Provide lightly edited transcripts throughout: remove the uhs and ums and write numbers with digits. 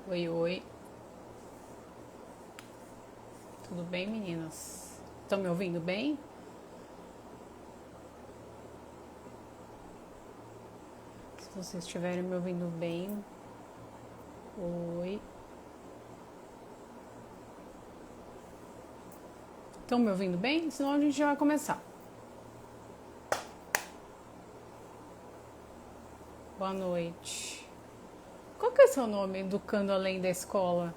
Oi, oi. Tudo bem, meninas? Estão me ouvindo bem? Se vocês estiverem me ouvindo bem, oi. Estão me ouvindo bem? Senão a gente já vai começar. Boa noite. Qual que é o seu nome, Educando Além da Escola?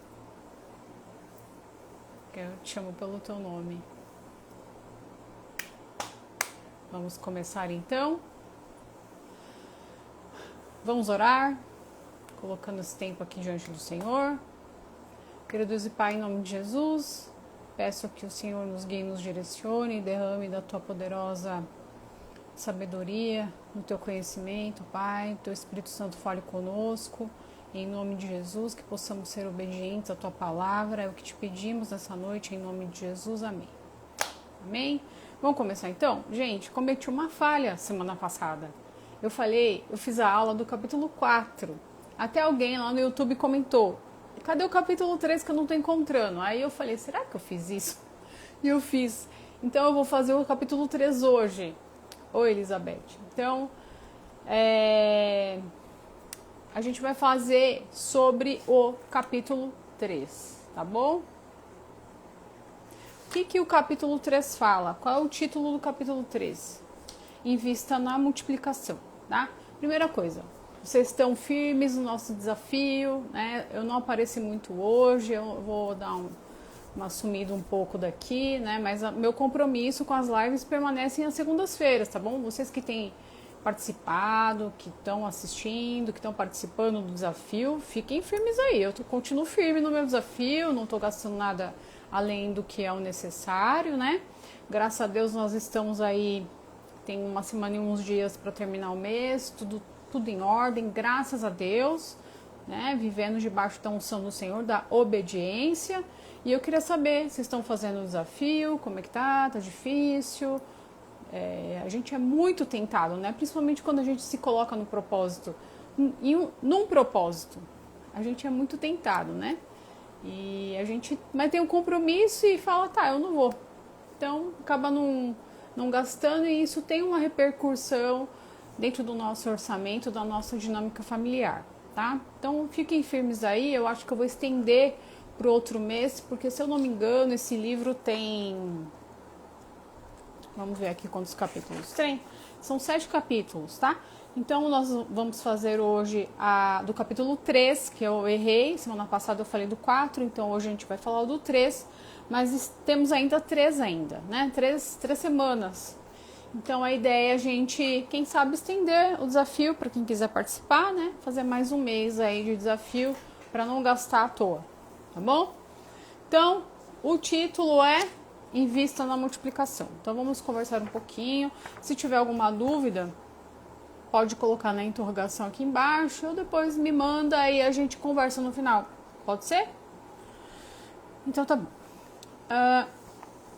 Que eu te chamo pelo teu nome. Vamos começar então? Vamos orar, colocando esse tempo aqui diante do Senhor. Querido Deus e Pai, em nome de Jesus, peço que o Senhor nos guie, nos direcione e derrame da tua poderosa sabedoria, no teu conhecimento, Pai. Teu Espírito Santo fale conosco. Em nome de Jesus, que possamos ser obedientes à tua palavra. É o que te pedimos nessa noite, em nome de Jesus. Amém. Amém? Vamos começar então? Gente, cometi uma falha semana passada. Eu fiz a aula do capítulo 4. Até alguém lá no YouTube comentou: cadê o capítulo 3 que eu não tô encontrando? Aí eu falei: será que eu fiz isso? E eu fiz. Então eu vou fazer o capítulo 3 hoje. Oi, Elizabeth. Então, a gente vai fazer sobre o capítulo 3, tá bom? O que o capítulo 3 fala? Qual é o título do capítulo 3? Invista na multiplicação, tá? Primeira coisa, vocês estão firmes no nosso desafio, né? Eu não apareci muito hoje, eu vou dar uma sumida um pouco daqui, né? Mas meu compromisso com as lives permanecem às segundas-feiras, tá bom? Vocês que têm participado, que estão assistindo, que estão participando do desafio, fiquem firmes aí. Eu continuo firme no meu desafio, não estou gastando nada além do que é o necessário, né? Graças a Deus nós estamos aí, tem uma semana e uns dias para terminar o mês, tudo em ordem, graças a Deus, né? Vivendo debaixo da unção do Senhor, da obediência. E eu queria saber se estão fazendo o desafio, como é que tá difícil. A gente é muito tentado, né? Principalmente quando a gente se coloca no propósito, num propósito, a gente é muito tentado, né? E a gente mas tem um compromisso e fala, tá, eu não vou. Então acaba não gastando, e isso tem uma repercussão dentro do nosso orçamento, da nossa dinâmica familiar, tá? Então fiquem firmes aí. Eu acho que eu vou estender para o outro mês, porque se eu não me engano esse livro tem, vamos ver aqui quantos capítulos tem. São 7 capítulos, tá? Então nós vamos fazer hoje do capítulo 3, que eu errei. Semana passada eu falei do 4, então hoje a gente vai falar do 3. Mas temos ainda 3 ainda, né? 3 semanas. Então a ideia é a gente, quem sabe, estender o desafio para quem quiser participar, né? Fazer mais um mês aí de desafio para não gastar à toa, tá bom? Então, o título é Invista na Multiplicação. Então vamos conversar um pouquinho. Se tiver alguma dúvida, pode colocar na interrogação aqui embaixo, ou depois me manda e a gente conversa no final. Pode ser? Então tá bom.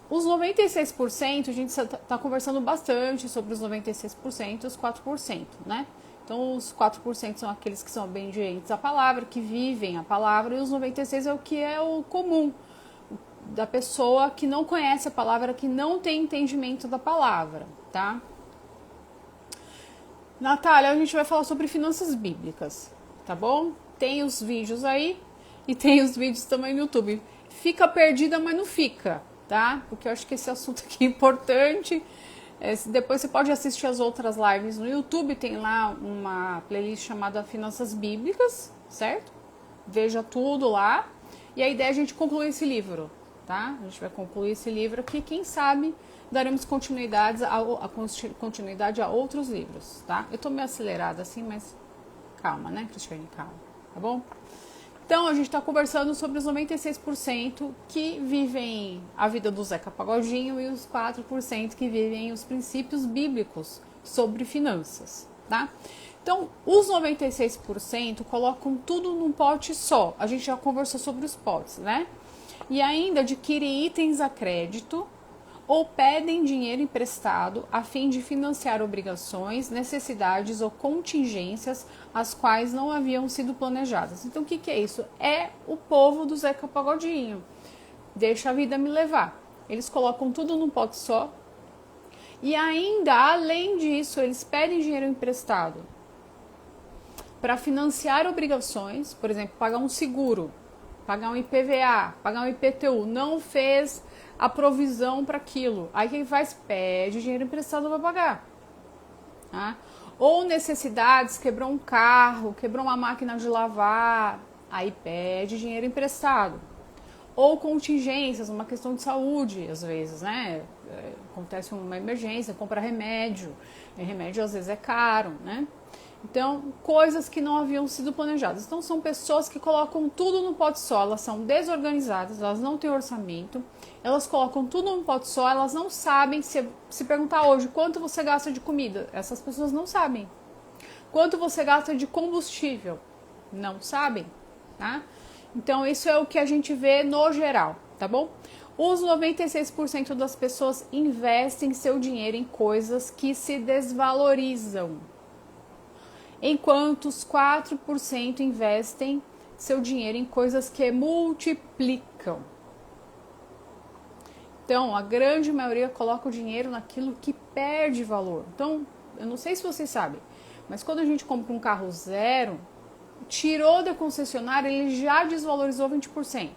Os 96%, a gente está conversando bastante sobre os 96% e os 4%, né? Então os 4% são aqueles que são obedientes à palavra, que vivem a palavra, e os 96% é o que é o comum da pessoa que não conhece a palavra, que não tem entendimento da palavra, tá? Natália, a gente vai falar sobre finanças bíblicas, tá bom? Tem os vídeos aí e tem os vídeos também no YouTube. Fica perdida, mas não fica, tá? Porque eu acho que esse assunto aqui é importante. Depois você pode assistir as outras lives no YouTube, tem lá uma playlist chamada Finanças Bíblicas, certo? Veja tudo lá. E a ideia é a gente concluir esse livro, tá? A gente vai concluir esse livro aqui, quem sabe daremos continuidade a outros livros, tá? Eu tô meio acelerada assim, mas calma, né, Cristiane? Calma, tá bom? Então, a gente está conversando sobre os 96% que vivem a vida do Zeca Pagodinho e os 4% que vivem os princípios bíblicos sobre finanças, tá? Então, os 96% colocam tudo num pote só. A gente já conversou sobre os potes, né? E ainda adquire itens a crédito ou pedem dinheiro emprestado a fim de financiar obrigações, necessidades ou contingências as quais não haviam sido planejadas. Então, o que é isso? É o povo do Zeca Pagodinho. Deixa a vida me levar. Eles colocam tudo num pote só e ainda, além disso, eles pedem dinheiro emprestado para financiar obrigações, por exemplo, pagar um seguro, pagar um IPVA, pagar um IPTU, não fez a provisão para aquilo. Aí quem faz? Pede dinheiro emprestado para pagar. Tá? Ou necessidades, quebrou um carro, quebrou uma máquina de lavar, aí pede dinheiro emprestado. Ou contingências, uma questão de saúde, às vezes, né? Acontece uma emergência, compra remédio, e remédio às vezes é caro, né? Então, coisas que não haviam sido planejadas. Então, são pessoas que colocam tudo no pote só, elas são desorganizadas, elas não têm orçamento, elas colocam tudo no pote só, elas não sabem, se perguntar hoje quanto você gasta de comida, essas pessoas não sabem. Quanto você gasta de combustível, não sabem, tá? Então, isso é o que a gente vê no geral, tá bom? Os 96% das pessoas investem seu dinheiro em coisas que se desvalorizam, enquanto os 4% investem seu dinheiro em coisas que multiplicam. Então, a grande maioria coloca o dinheiro naquilo que perde valor. Então, eu não sei se vocês sabem, mas quando a gente compra um carro zero, tirou da concessionária, ele já desvalorizou 20%.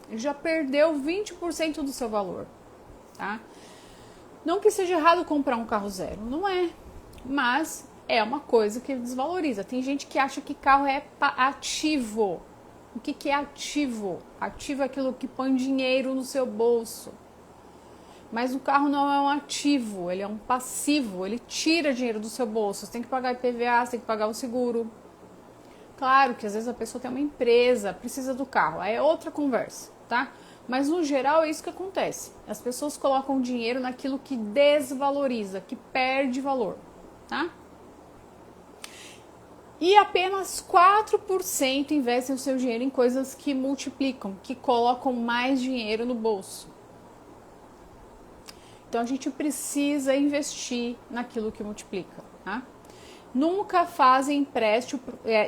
Ele já perdeu 20% do seu valor, tá? Não que seja errado comprar um carro zero, não é. Mas é uma coisa que desvaloriza. Tem gente que acha que carro é ativo. O que é ativo? Ativo é aquilo que põe dinheiro no seu bolso. Mas o carro não é um ativo, ele é um passivo. Ele tira dinheiro do seu bolso. Você tem que pagar IPVA, você tem que pagar o seguro. Claro que às vezes a pessoa tem uma empresa, precisa do carro. Aí é outra conversa, tá? Mas no geral é isso que acontece. As pessoas colocam dinheiro naquilo que desvaloriza, que perde valor, tá? E apenas 4% investem o seu dinheiro em coisas que multiplicam, que colocam mais dinheiro no bolso. Então a gente precisa investir naquilo que multiplica, tá? Nunca fazem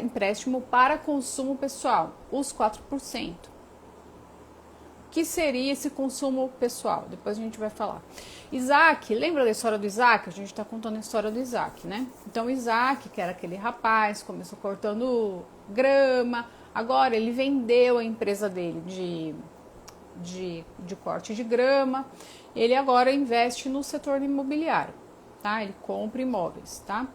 empréstimo para consumo pessoal, os 4%. O que seria esse consumo pessoal? Depois a gente vai falar. Isaac, lembra da história do Isaac? A gente está contando a história do Isaac, né? Então, Isaac, que era aquele rapaz, começou cortando grama, agora ele vendeu a empresa dele de corte de grama, ele agora investe no setor imobiliário, tá? Ele compra imóveis, tá?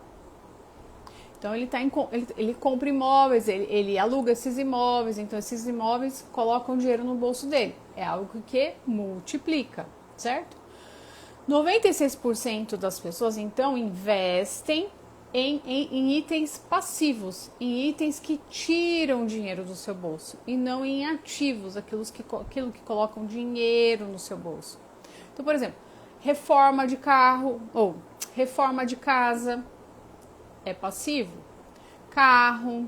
Então, ele compra imóveis, ele aluga esses imóveis, então esses imóveis colocam dinheiro no bolso dele. É algo que multiplica, certo? 96% das pessoas, então, investem em itens passivos, em itens que tiram dinheiro do seu bolso, e não em ativos, aquilo que colocam dinheiro no seu bolso. Então, por exemplo, reforma de carro ou reforma de casa, é passivo, carro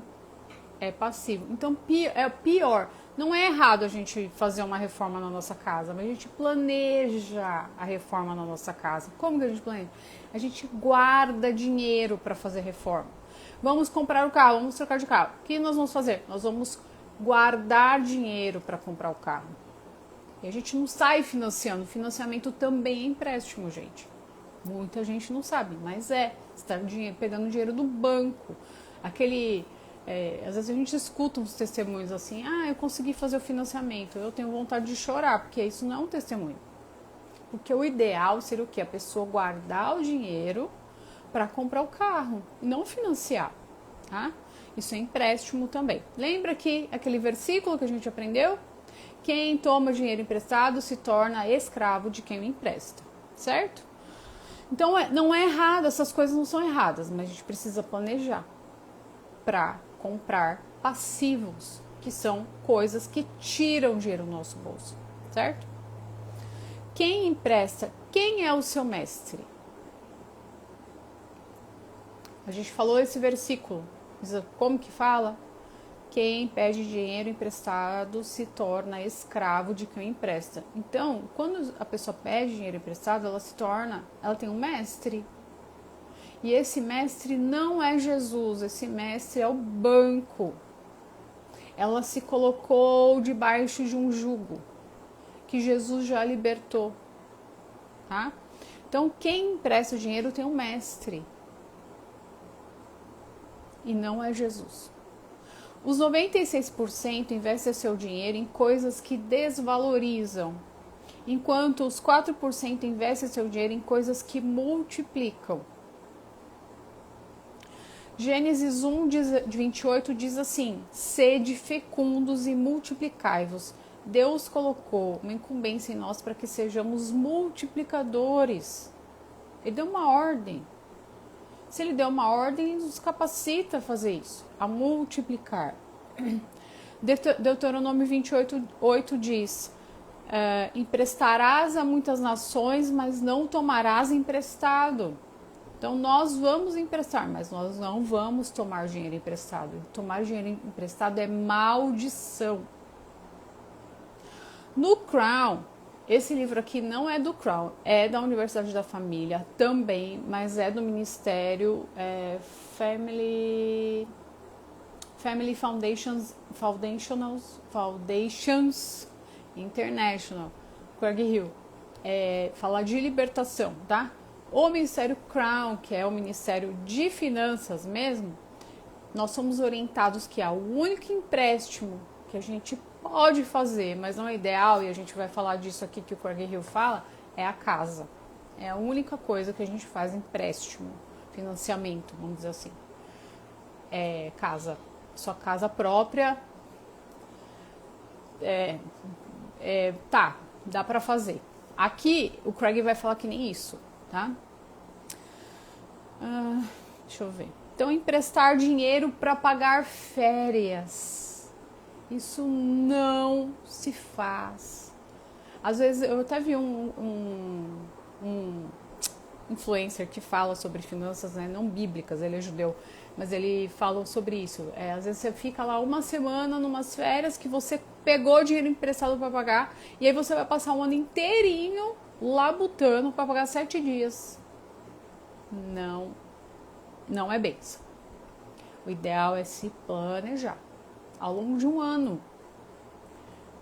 é passivo. Então é pior. Não é errado a gente fazer uma reforma na nossa casa, mas a gente planeja a reforma na nossa casa. Como que a gente planeja? A gente guarda dinheiro para fazer reforma. Vamos comprar o carro, vamos trocar de carro. O que nós vamos fazer? Nós vamos guardar dinheiro para comprar o carro. E a gente não sai financiando. Financiamento também é empréstimo, gente. Muita gente não sabe, mas você está pegando dinheiro do banco. Às vezes a gente escuta uns testemunhos assim, eu consegui fazer o financiamento, eu tenho vontade de chorar, porque isso não é um testemunho. Porque o ideal seria o quê? A pessoa guardar o dinheiro para comprar o carro, não financiar, tá? Isso é empréstimo também. Lembra que aquele versículo que a gente aprendeu? Quem toma dinheiro emprestado se torna escravo de quem o empresta, certo? Então, não é errado, essas coisas não são erradas, mas a gente precisa planejar para comprar passivos, que são coisas que tiram dinheiro do nosso bolso, certo? Quem empresta, quem é o seu mestre? A gente falou esse versículo, como que fala? quem pede dinheiro emprestado se torna escravo de quem empresta. Então, quando a pessoa pede dinheiro emprestado, ela tem um mestre. E esse mestre não é Jesus, esse mestre é o banco. Ela se colocou debaixo de um jugo que Jesus já libertou, tá? Então, quem empresta o dinheiro tem um mestre e não é Jesus. Os 96% investem seu dinheiro em coisas que desvalorizam, enquanto os 4% investem seu dinheiro em coisas que multiplicam. Gênesis 1:28 diz assim: sede fecundos e multiplicai-vos. Deus colocou uma incumbência em nós para que sejamos multiplicadores. Ele deu uma ordem. Se ele deu uma ordem, ele nos capacita a fazer isso, a multiplicar. Deuteronômio 28:8 diz: emprestarás a muitas nações, mas não tomarás emprestado. Então, nós vamos emprestar, mas nós não vamos tomar dinheiro emprestado. Tomar dinheiro emprestado é maldição. No Crown, esse livro aqui não é do Crown, é da Universidade da Família também, mas é do Ministério Family Foundations International, Craig Hill. Fala de libertação, tá? O Ministério Crown, que é o Ministério de Finanças mesmo, nós somos orientados que o único empréstimo que a gente pode fazer, mas não é ideal, e a gente vai falar disso aqui que o Craig Hill fala, é a casa. É a única coisa que a gente faz empréstimo, financiamento, vamos dizer assim. Casa. Sua casa própria, dá pra fazer. Aqui, o Craig vai falar que nem isso, tá? Deixa eu ver. Então, emprestar dinheiro para pagar férias. Isso não se faz. Às vezes, eu até vi um influencer que fala sobre finanças, né, não bíblicas, ele é judeu, mas ele fala sobre isso. Às vezes você fica lá uma semana numas férias que você pegou dinheiro emprestado para pagar e aí você vai passar um ano inteirinho labutando para pagar 7 dias. Não é bênção. O ideal é se planejar ao longo de um ano.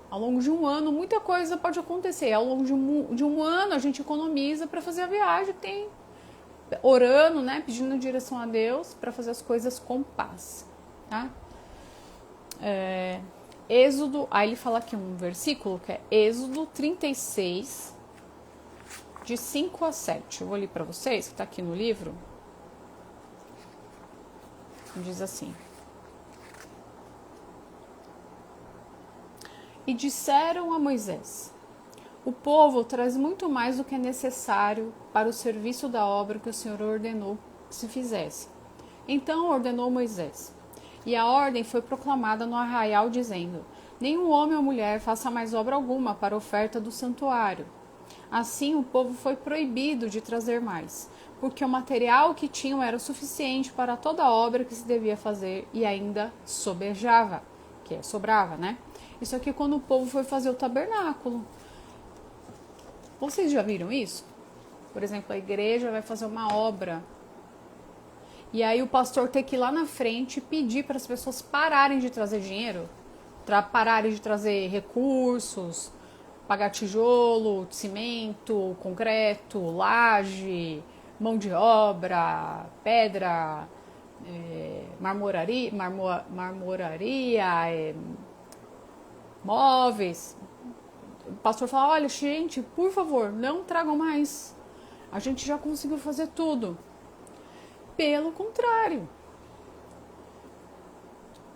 Ao longo de um ano, muita coisa pode acontecer. Ao longo de um ano, a gente economiza para fazer a viagem. Tem orando, né? Pedindo direção a Deus para fazer as coisas com paz. Tá? Êxodo, aí ele fala aqui um versículo que é Êxodo 36, de 5 a 7. Eu vou ler para vocês, que está aqui no livro. Diz assim: E disseram a Moisés: o povo traz muito mais do que é necessário para o serviço da obra que o Senhor ordenou que se fizesse. Então ordenou Moisés, e a ordem foi proclamada no arraial, dizendo: nenhum homem ou mulher faça mais obra alguma para a oferta do santuário. Assim o povo foi proibido de trazer mais, porque o material que tinham era o suficiente para toda a obra que se devia fazer e ainda sobrava, né? Isso aqui é quando o povo foi fazer o tabernáculo. Vocês já viram isso? Por exemplo, a igreja vai fazer uma obra. E aí o pastor tem que ir lá na frente pedir para as pessoas pararem de trazer dinheiro, pararem de trazer recursos, pagar tijolo, cimento, concreto, laje, mão de obra, pedra, marmoraria, móveis. O pastor fala: olha, gente, por favor, não tragam mais. A gente já conseguiu fazer tudo. Pelo contrário,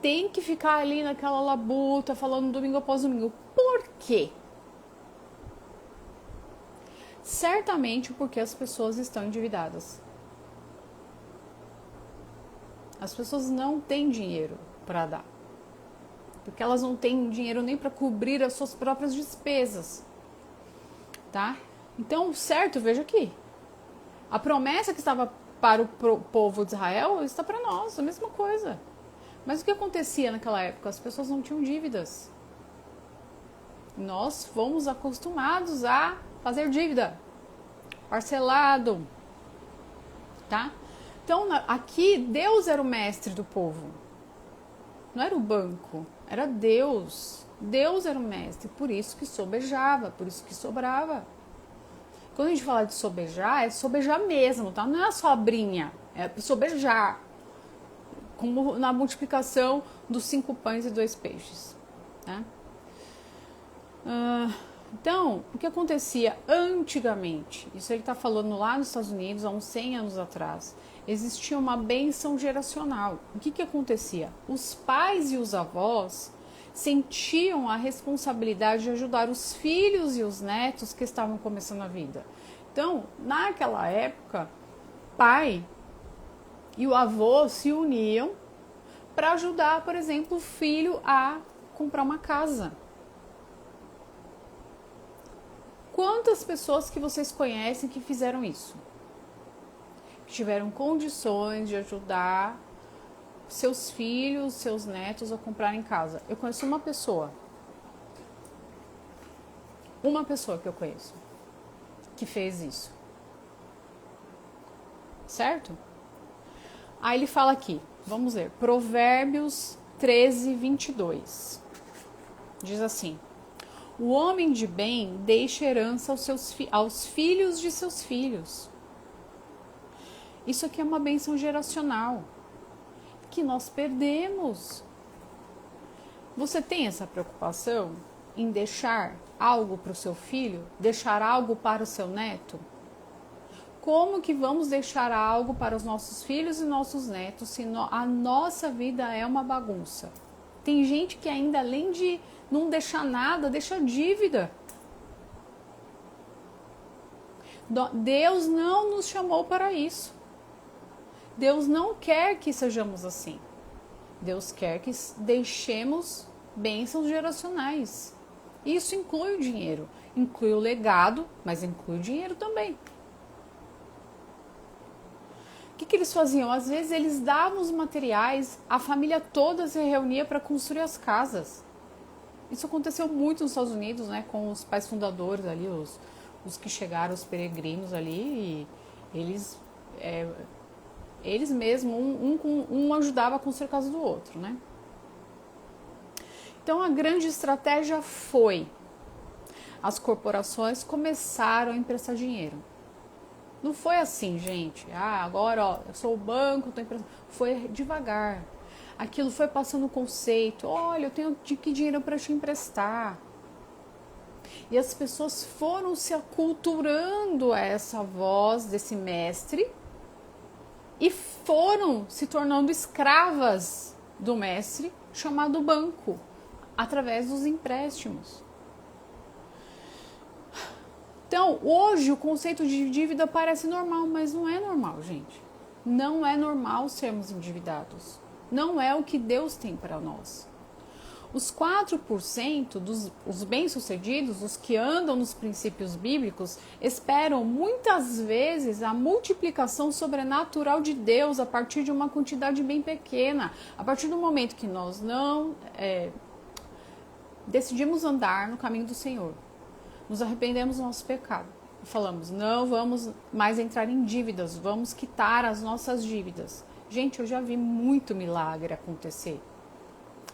tem que ficar ali naquela labuta, falando domingo após domingo. Por quê? Certamente porque as pessoas estão endividadas. As pessoas não têm dinheiro para dar. Porque elas não têm dinheiro nem para cobrir as suas próprias despesas. Tá? Então, certo, veja aqui. A promessa que estava para o povo de Israel está para nós, a mesma coisa. Mas o que acontecia naquela época? As pessoas não tinham dívidas. Nós fomos acostumados a fazer dívida, parcelado, tá? Então, aqui, Deus era o mestre do povo. Não era o banco, era Deus. Deus era o mestre, por isso que sobejava, por isso que sobrava. Quando a gente fala de sobejar, é sobejar mesmo, tá? Não é a sobrinha, é sobejar. Como na multiplicação dos 5 pães e 2 peixes, né? Então, o que acontecia antigamente, isso ele está falando lá nos Estados Unidos, há uns 100 anos atrás, existia uma bênção geracional. O que acontecia? Os pais e os avós sentiam a responsabilidade de ajudar os filhos e os netos que estavam começando a vida. Então, naquela época, pai e o avô se uniam para ajudar, por exemplo, o filho a comprar uma casa. Quantas pessoas que vocês conhecem que fizeram isso? Que tiveram condições de ajudar seus filhos, seus netos a comprarem casa. Eu conheço uma pessoa. Uma pessoa que eu conheço que fez isso. Certo? Aí ele fala aqui, vamos ler, Provérbios 13, 22. Diz assim: o homem de bem deixa herança aos filhos de seus filhos. Isso aqui é uma bênção geracional que nós perdemos. Você tem essa preocupação em deixar algo para o seu filho? Deixar algo para o seu neto? Como que vamos deixar algo para os nossos filhos e nossos netos se a nossa vida é uma bagunça? Tem gente que ainda, além de não deixar nada, deixa dívida. Deus não nos chamou para isso. Deus não quer que sejamos assim. Deus quer que deixemos bênçãos geracionais. Isso inclui o dinheiro, inclui o legado, mas inclui o dinheiro também. O que eles faziam? Às vezes eles davam os materiais, a família toda se reunia para construir as casas. Isso aconteceu muito nos Estados Unidos, né, com os pais fundadores ali, os que chegaram, os peregrinos ali, e eles mesmos, um ajudava a construir a casa do outro, né? Então a grande estratégia foi, as corporações começaram a emprestar dinheiro. Não foi assim, gente. Agora, ó, eu sou o banco, estou emprestando. Foi devagar. Aquilo foi passando o conceito. Olha, eu tenho que dinheiro para te emprestar. E as pessoas foram se aculturando a essa voz desse mestre e foram se tornando escravas do mestre chamado banco, através dos empréstimos. Então, hoje o conceito de dívida parece normal, mas não é normal, gente. Não é normal sermos endividados. Não é o que Deus tem para nós. Os 4% dos bem-sucedidos, os que andam nos princípios bíblicos, esperam muitas vezes a multiplicação sobrenatural de Deus a partir de uma quantidade bem pequena. A partir do momento que nós não decidimos andar no caminho do Senhor, nos arrependemos do nosso pecado e falamos, não vamos mais entrar em dívidas, vamos quitar as nossas dívidas. Gente, eu já vi muito milagre acontecer.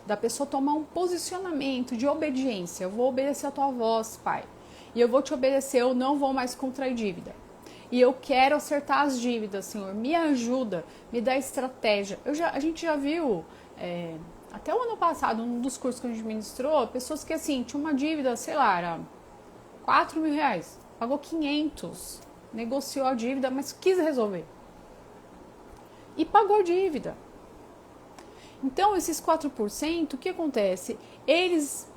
Da pessoa tomar um posicionamento de obediência. Eu vou obedecer a tua voz, Pai. E eu vou te obedecer, eu não vou mais contrair dívida. E eu quero acertar as dívidas, Senhor. Me ajuda, me dá estratégia. A gente já viu, até o ano passado, um dos cursos que a gente ministrou, pessoas que assim, tinham uma dívida, sei lá, era 4 mil reais, pagou 500, negociou a dívida, mas quis resolver. E pagou a dívida. Então, esses 4%, o que acontece? Eles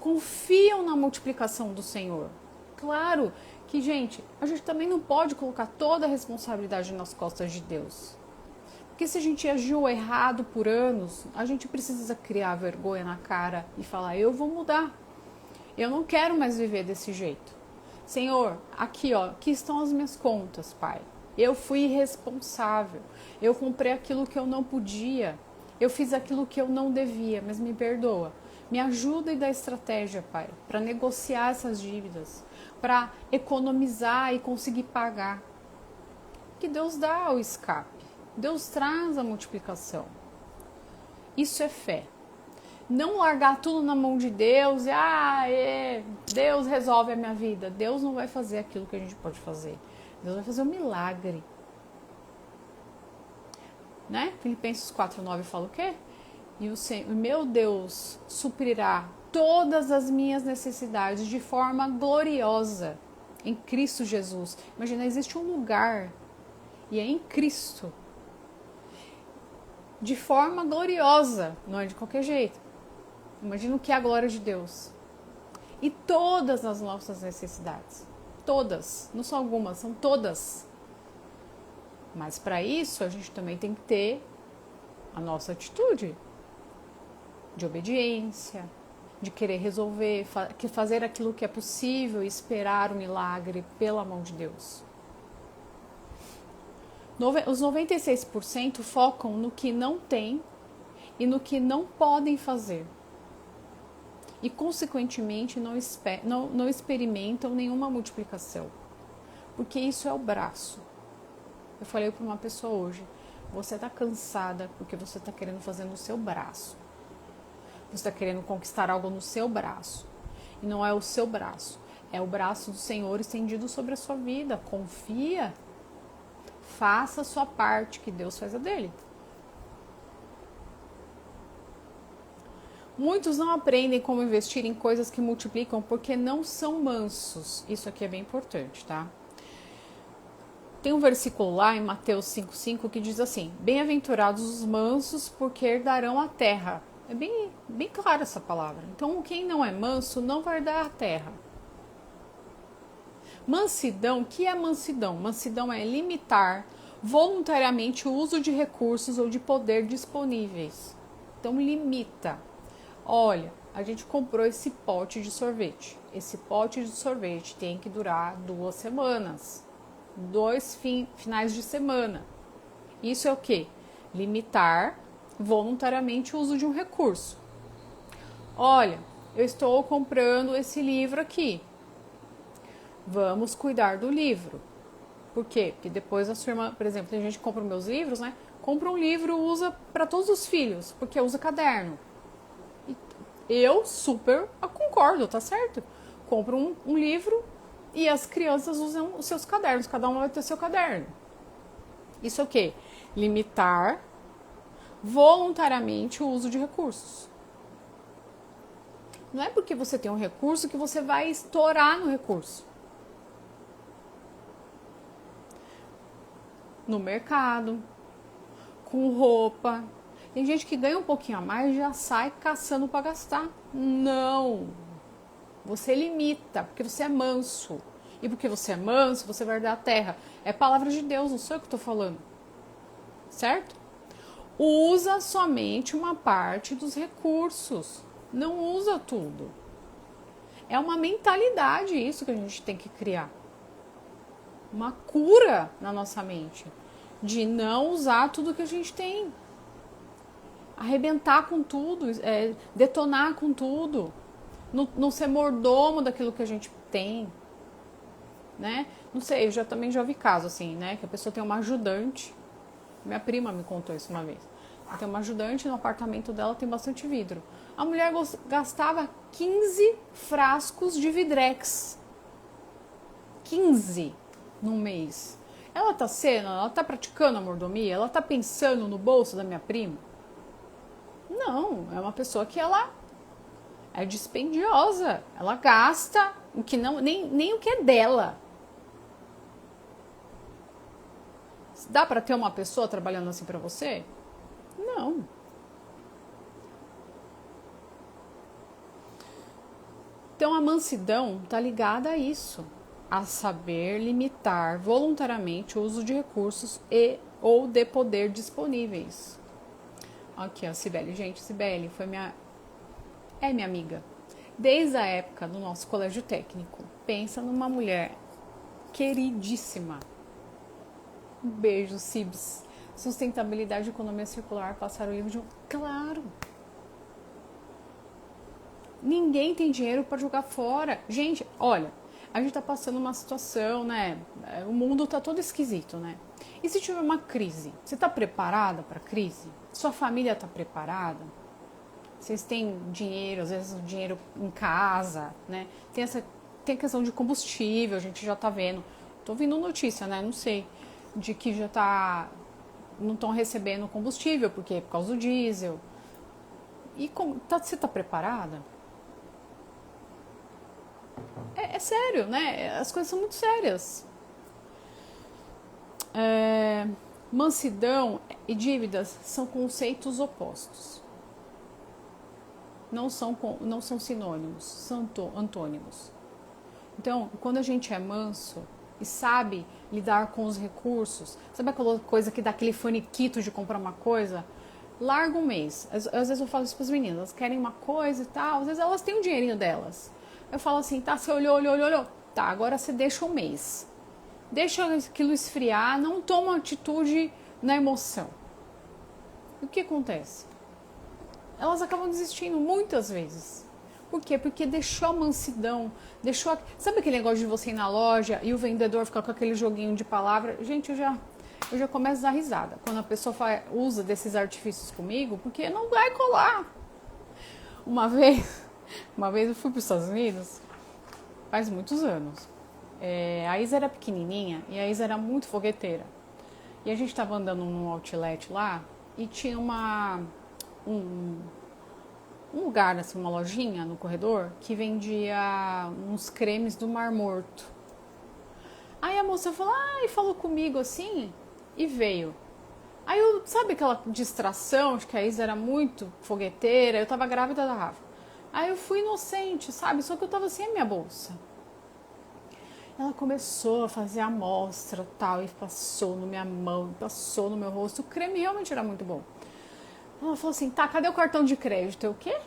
confiam na multiplicação do Senhor. Claro que, gente, a gente também não pode colocar toda a responsabilidade nas costas de Deus. Porque se a gente agiu errado por anos, a gente precisa criar vergonha na cara e falar, eu vou mudar. Eu não quero mais viver desse jeito. Senhor, aqui estão as minhas contas, Pai. Eu fui irresponsável. Eu comprei aquilo que eu não podia. Eu fiz aquilo que eu não devia, mas me perdoa. Me ajuda e dá estratégia, Pai, para negociar essas dívidas, para economizar e conseguir pagar. Que Deus dá o escape. Deus traz a multiplicação. Isso é fé. Não largar tudo na mão de Deus e Deus resolve a minha vida. Deus não vai fazer aquilo que a gente pode fazer. Deus vai fazer um milagre. Né? Filipenses 4:9 fala o quê? E o meu Deus suprirá todas as minhas necessidades de forma gloriosa em Cristo Jesus. Imagina, existe um lugar e é em Cristo. De forma gloriosa, não é de qualquer jeito. Imagina o que é a glória de Deus. E todas as nossas necessidades. Todas. Não são algumas, são todas. Mas para isso a gente também tem que ter a nossa atitude de obediência, de querer resolver, fazer aquilo que é possível e esperar o milagre pela mão de Deus. Os 96% focam no que não tem e no que não podem fazer. E, consequentemente, não experimentam nenhuma multiplicação. Porque isso é o braço. Eu falei para uma pessoa hoje, você está cansada porque você está querendo fazer no seu braço. Você está querendo conquistar algo no seu braço. E não é o seu braço. É o braço do Senhor estendido sobre a sua vida. Confia. Faça a sua parte, que Deus faz a dele. Muitos não aprendem como investir em coisas que multiplicam porque não são mansos. Isso aqui é bem importante, tá? Tem um versículo lá em Mateus 5,5 que diz assim: bem-aventurados os mansos, porque herdarão a terra. É bem clara essa palavra. Então, quem não é manso não vai herdar a terra. Mansidão, o que é mansidão? Mansidão é limitar voluntariamente o uso de recursos ou de poder disponíveis. Então, limita. Olha, a gente comprou esse pote de sorvete. Esse pote de sorvete tem que durar 2 semanas. 2 finais de semana. Isso é o quê? Limitar voluntariamente o uso de um recurso. Olha, eu estou comprando esse livro aqui. Vamos cuidar do livro. Por quê? Porque depois a sua irmã, por exemplo, a gente compra meus livros, né? Compra um livro, usa para todos os filhos, porque usa caderno. Eu super concordo, tá certo? Compro um livro e as crianças usam os seus cadernos, cada uma vai ter seu caderno. Isso é o quê? Limitar voluntariamente o uso de recursos. Não é porque você tem um recurso que você vai estourar no recurso. No mercado, com roupa. Tem gente que ganha um pouquinho a mais e já sai caçando para gastar. Não. Você limita, porque você é manso. E porque você é manso, você vai herdar a terra. É palavra de Deus, não sou eu que estou falando. Certo? Usa somente uma parte dos recursos. Não usa tudo. É uma mentalidade isso que a gente tem que criar. Uma cura na nossa mente. De não usar tudo que a gente tem. Arrebentar com tudo, detonar com tudo. Não ser mordomo daquilo que a gente tem. Né? Não sei, também já vi caso assim, né? Que a pessoa tem uma ajudante. Minha prima me contou isso uma vez. Ela tem uma ajudante, no apartamento dela tem bastante vidro. A mulher gastava 15 frascos de Vidrex. 15 num mês. Ela tá praticando a mordomia? Ela tá pensando no bolso da minha prima? Não, é uma pessoa que ela é dispendiosa. Ela gasta o que não, nem o que é dela. Dá para ter uma pessoa trabalhando assim para você? Não. Então a mansidão está ligada a isso, a saber limitar voluntariamente o uso de recursos ou de poder disponíveis. Aqui, ó, Cibele. Gente, Cibele é minha amiga. Desde a época do nosso colégio técnico. Pensa numa mulher queridíssima. Um beijo, Cibs. Sustentabilidade e economia circular passaram o livro de um... Claro! Ninguém tem dinheiro para jogar fora. Gente, olha, a gente tá passando uma situação, né? O mundo tá todo esquisito, né? E se tiver uma crise? Você tá preparada para a crise? Sua família tá preparada? Vocês têm dinheiro, às vezes o dinheiro em casa, né? Tem a questão de combustível, a gente já tá vendo. Tô ouvindo notícia, né? Não sei. De que já tá... Não estão recebendo combustível, porque por causa do diesel. E você tá preparada? É sério, né? As coisas são muito sérias. Mansidão e dívidas são conceitos opostos. Não são sinônimos, são antônimos. Então, quando a gente é manso e sabe lidar com os recursos, sabe aquela coisa que dá aquele faniquito de comprar uma coisa? Larga um mês. Às vezes eu falo isso para as meninas, elas querem uma coisa e tal, às vezes elas têm o dinheirinho delas. Eu falo assim, tá, você olhou. Tá, agora você deixa um mês. Deixa aquilo esfriar, não toma atitude na emoção. E o que acontece? Elas acabam desistindo muitas vezes. Por quê? Porque deixou a mansidão, deixou... Sabe aquele negócio de você ir na loja e o vendedor ficar com aquele joguinho de palavra? Gente, eu já começo a dar risada quando a pessoa usa desses artifícios comigo, porque não vai colar. Uma vez eu fui para os Estados Unidos, faz muitos anos. A Isa era pequenininha e a Isa era muito fogueteira. E a gente estava andando num outlet lá e tinha um lugar, assim, uma lojinha no corredor que vendia uns cremes do Mar Morto. Aí a moça falou comigo assim e veio. Aí sabe aquela distração, acho que a Isa era muito fogueteira, eu tava grávida da Rafa. Aí eu fui inocente, sabe? Só que eu tava sem a minha bolsa. Ela começou a fazer a amostra tal, e passou na minha mão, passou no meu rosto. O creme realmente era muito bom. Ela falou assim, tá, cadê o cartão de crédito? Eu, o quê?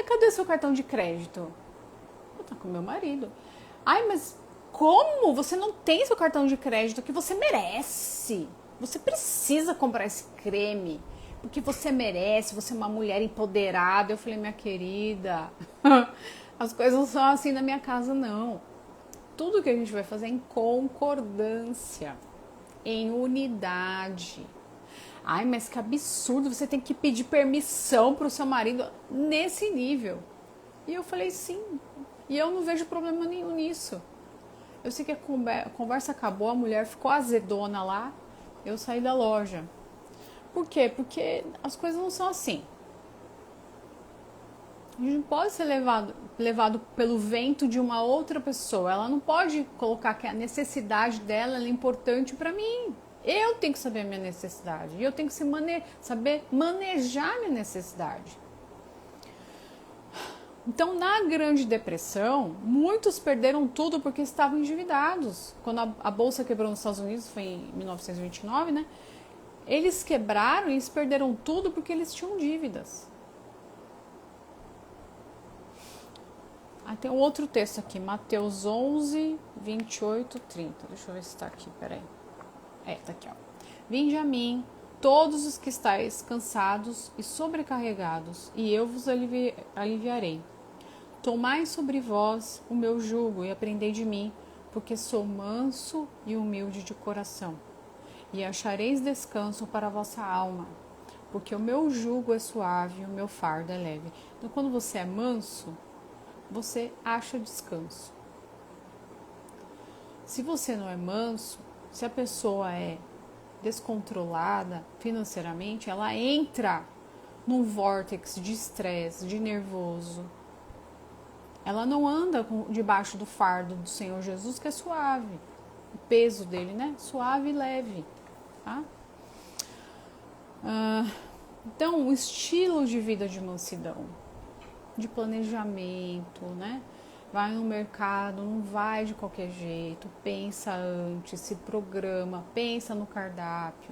Cadê o seu cartão de crédito? Eu tô com meu marido. Mas como? Você não tem seu cartão de crédito que você merece. Você precisa comprar esse creme. Porque você merece, você é uma mulher empoderada. Eu falei, minha querida, as coisas não são assim na minha casa, não. Tudo que a gente vai fazer é em concordância, em unidade. Mas que absurdo, você tem que pedir permissão para o seu marido nesse nível. E eu falei, sim. E eu não vejo problema nenhum nisso. Eu sei que a conversa acabou, a mulher ficou azedona lá, eu saí da loja. Por quê? Porque as coisas não são assim. A gente não pode ser levado pelo vento de uma outra pessoa. Ela não pode colocar que a necessidade dela é importante para mim. Eu tenho que saber a minha necessidade. E eu tenho que saber manejar minha necessidade. Então, na Grande Depressão, muitos perderam tudo porque estavam endividados. Quando a Bolsa quebrou nos Estados Unidos, foi em 1929, né? Eles quebraram e eles perderam tudo porque eles tinham dívidas. Tem um outro texto aqui, Mateus 11, 28, 30. Deixa eu ver se está aqui, peraí. Tá aqui, ó. Vinde a mim, todos os que estáis cansados e sobrecarregados, e eu vos aliviarei. Tomai sobre vós o meu jugo e aprendei de mim, porque sou manso e humilde de coração. E achareis descanso para a vossa alma, porque o meu jugo é suave e o meu fardo é leve. Então, quando você é manso, você acha descanso. Se você não é manso, se a pessoa é descontrolada financeiramente, ela entra num vórtice de estresse, de nervoso. Ela não anda debaixo do fardo do Senhor Jesus, que é suave. O peso dele, né? Suave e leve. Tá? Então, o estilo de vida de mansidão, de planejamento, né? Vai no mercado, não vai de qualquer jeito, pensa antes, se programa, pensa no cardápio,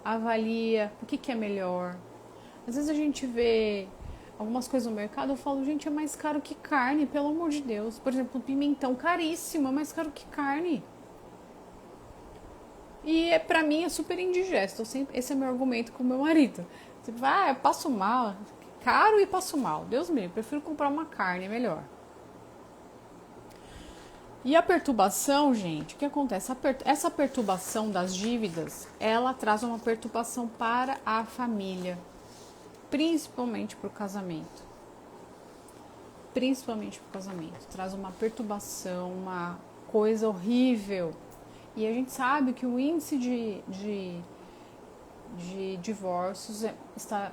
avalia o que é melhor. Às vezes a gente vê algumas coisas no mercado, eu falo, gente, é mais caro que carne, pelo amor de Deus. Por exemplo, o pimentão, caríssimo, é mais caro que carne. E pra mim é super indigesto. Esse é meu argumento com o meu marido. Você vai, eu passo mal, caro e passo mal. Deus me livre, prefiro comprar uma carne, é melhor. E a perturbação, gente, o que acontece? Essa perturbação das dívidas, ela traz uma perturbação para a família, principalmente para o casamento. Principalmente para o casamento. Traz uma perturbação, uma coisa horrível. E a gente sabe que o índice de divórcios está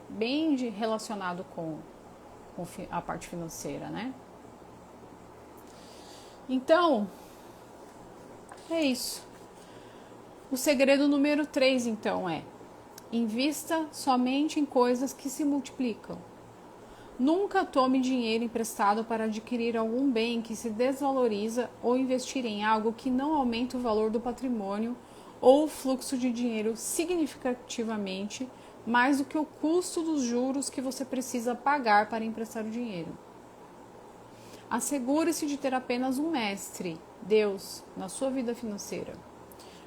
bem relacionado com a parte financeira, né? Então, é isso. O segredo número 3, então, é: invista somente em coisas que se multiplicam. Nunca tome dinheiro emprestado para adquirir algum bem que se desvaloriza ou investir em algo que não aumenta o valor do patrimônio ou o fluxo de dinheiro significativamente mais do que o custo dos juros que você precisa pagar para emprestar o dinheiro. Assegure-se de ter apenas um mestre, Deus, na sua vida financeira.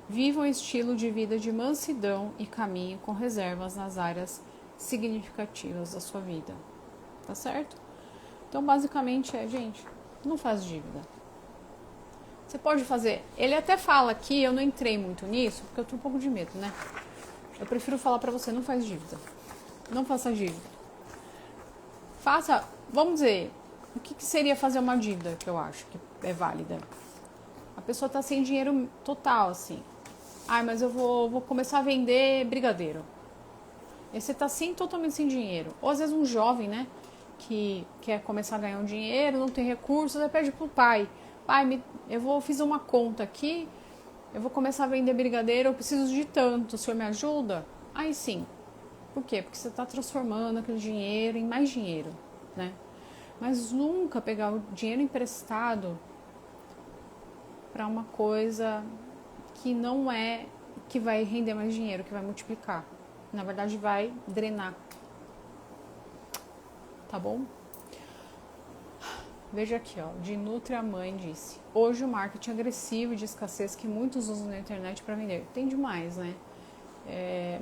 Viva um estilo de vida de mansidão e caminhe com reservas nas áreas significativas da sua vida. Tá certo? Então, basicamente gente, não faz dívida. Você pode fazer. Ele até fala aqui, eu não entrei muito nisso, porque eu tô um pouco de medo, né? Eu prefiro falar pra você, não faz dívida. Não faça dívida. Faça, vamos dizer, o que seria fazer uma dívida, que eu acho que é válida? A pessoa tá sem dinheiro total, assim. Mas eu vou começar a vender brigadeiro. E você tá totalmente sem dinheiro. Ou às vezes um jovem, né? Que quer começar a ganhar um dinheiro, não tem recursos, aí pede pro pai. Pai, fiz uma conta aqui, eu vou começar a vender brigadeiro, eu preciso de tanto, o senhor me ajuda? Aí sim. Por quê? Porque você está transformando aquele dinheiro em mais dinheiro, né? Mas nunca pegar o dinheiro emprestado para uma coisa que não é que vai render mais dinheiro, que vai multiplicar. Na verdade, vai drenar. Tá bom? Veja aqui, ó, de Nutria Mãe disse: hoje o marketing agressivo e de escassez que muitos usam na internet para vender. Tem demais, né?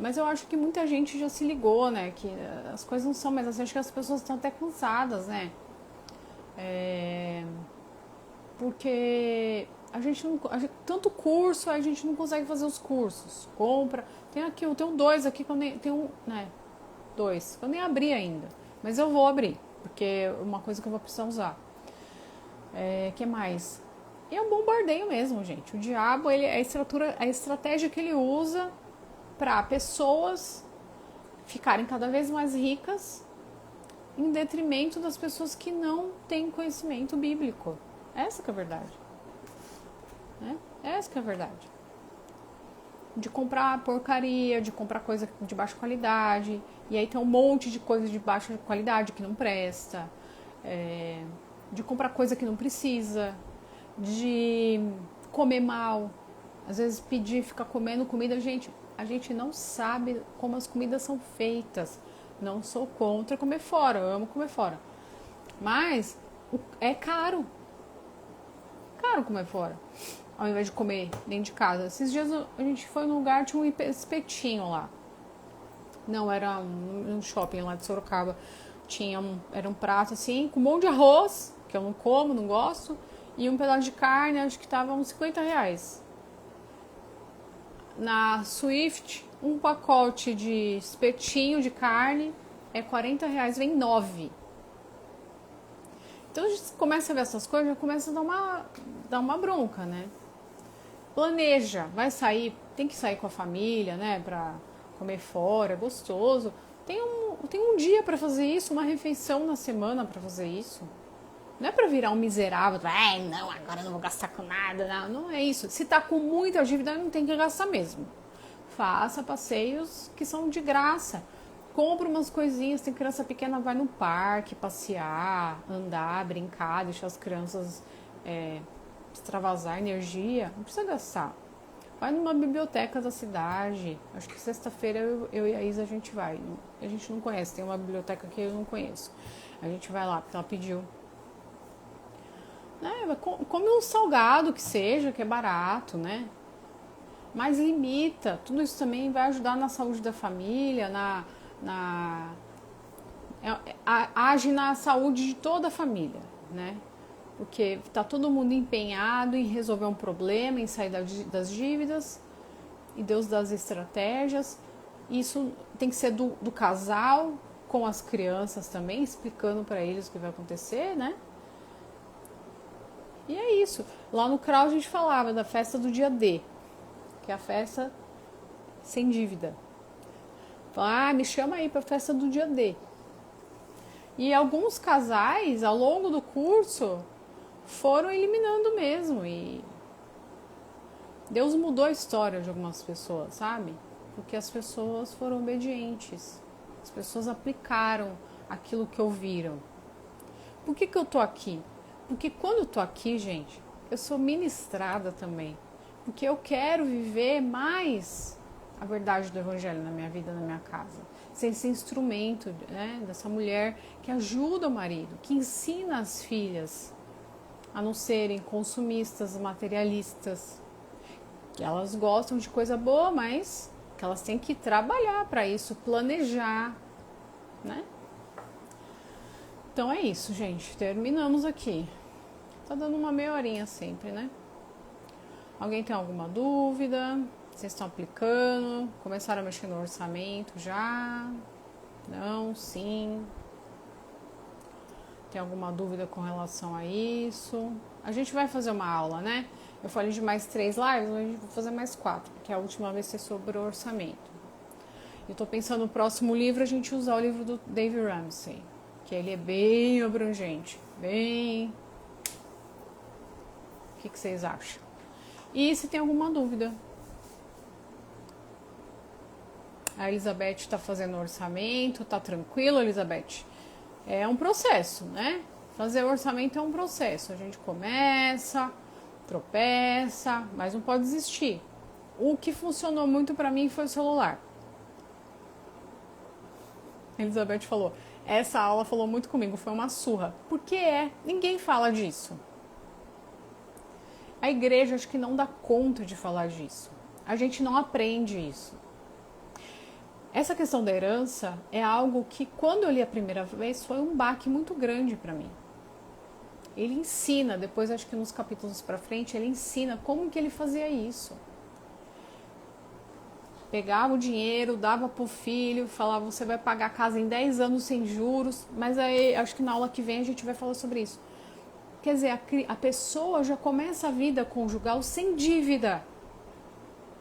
Mas eu acho que muita gente já se ligou, né? Que as coisas não são mais assim. Acho que as pessoas estão até cansadas, né? Porque tanto curso, a gente não consegue fazer os cursos. Compra. Eu tenho 2 aqui que eu nem. Tem um, né? 2. Eu nem abri ainda. Mas eu vou abrir, porque é uma coisa que eu vou precisar usar. Que mais? E é um bombardeio mesmo, gente. O diabo, a estratégia que ele usa para pessoas ficarem cada vez mais ricas em detrimento das pessoas que não têm conhecimento bíblico. Essa que é a verdade. Né? Essa que é a verdade. De comprar porcaria, de comprar coisa de baixa qualidade, e aí tem um monte de coisa de baixa qualidade que não presta, de comprar coisa que não precisa, de comer mal, às vezes ficar comendo comida, gente, a gente não sabe como as comidas são feitas. Não sou contra comer fora, eu amo comer fora, mas é caro comer fora, ao invés de comer dentro de casa. Esses dias a gente foi num lugar, tinha um espetinho lá. Não, era um shopping lá de Sorocaba. Era um prato assim, com um monte de arroz, que eu não como, não gosto, e um pedaço de carne, acho que tava uns R$50. Na Swift, um pacote de espetinho de carne é R$40, vem 9. Então a gente começa a ver essas coisas, já começa a dar uma bronca, né? Planeja, vai sair, tem que sair com a família, né? Pra comer fora, é gostoso. Tem um dia pra fazer isso, uma refeição na semana pra fazer isso. Não é pra virar um miserável, não, agora eu não vou gastar com nada. Não é isso. Se tá com muita dívida, não tem que gastar mesmo. Faça passeios que são de graça. Compra umas coisinhas, tem criança pequena, vai no parque, passear, andar, brincar, deixar as crianças extravasar energia. Não precisa gastar. Vai numa biblioteca da cidade. Acho que sexta-feira eu e a Isa a gente vai. A gente não conhece, tem uma biblioteca que eu não conheço. A gente vai lá, porque ela pediu. Come um salgado que seja, que é barato, né? mas limita. Tudo isso também vai ajudar na saúde da família, age na saúde de toda a família, né? Porque tá todo mundo empenhado em resolver um problema, em sair das dívidas, e Deus dá as estratégias. Isso tem que ser do casal com as crianças também, explicando para eles o que vai acontecer, né? E é isso. Lá no CRAU a gente falava da festa do dia D, que é a festa sem dívida. Me chama aí para a festa do dia D. E alguns casais, ao longo do curso, foram eliminando mesmo. E Deus mudou a história de algumas pessoas, sabe? Porque as pessoas foram obedientes. As pessoas aplicaram aquilo que ouviram. Por que eu tô aqui? Porque quando eu tô aqui, gente, eu sou ministrada também. Porque eu quero viver mais a verdade do Evangelho na minha vida, na minha casa. Ser esse instrumento, né, dessa mulher que ajuda o marido, que ensina as filhas a não serem consumistas, materialistas. Que elas gostam de coisa boa, mas que elas têm que trabalhar para isso, planejar, né? Então é isso, gente. Terminamos aqui. Tá dando uma meia horinha sempre, né? Alguém tem alguma dúvida? Vocês estão aplicando? Começaram a mexer no orçamento já? Não? Sim? Tem alguma dúvida com relação a isso? A gente vai fazer uma aula, né? Eu falei de mais 3 lives, mas a gente vai fazer mais 4, porque a última vai ser sobre o orçamento. Eu tô pensando no próximo livro a gente usar o livro do Dave Ramsey, que ele é bem abrangente, bem... O que vocês acham? E se tem alguma dúvida? A Elizabeth está fazendo orçamento, tá tranquilo, Elizabeth? É um processo, né? Fazer orçamento é um processo. A gente começa, tropeça, mas não pode desistir. O que funcionou muito para mim foi o celular. A Elizabeth falou, essa aula falou muito comigo, foi uma surra. Porque ninguém fala disso. A igreja acho que não dá conta de falar disso. A gente não aprende isso. Essa questão da herança é algo que, quando eu li a primeira vez, foi um baque muito grande para mim. Ele ensina, depois acho que nos capítulos para frente, ele ensina como que ele fazia isso. Pegava o dinheiro, dava pro filho, falava, você vai pagar a casa em 10 anos sem juros, mas aí acho que na aula que vem a gente vai falar sobre isso. Quer dizer, a pessoa já começa a vida conjugal sem dívida,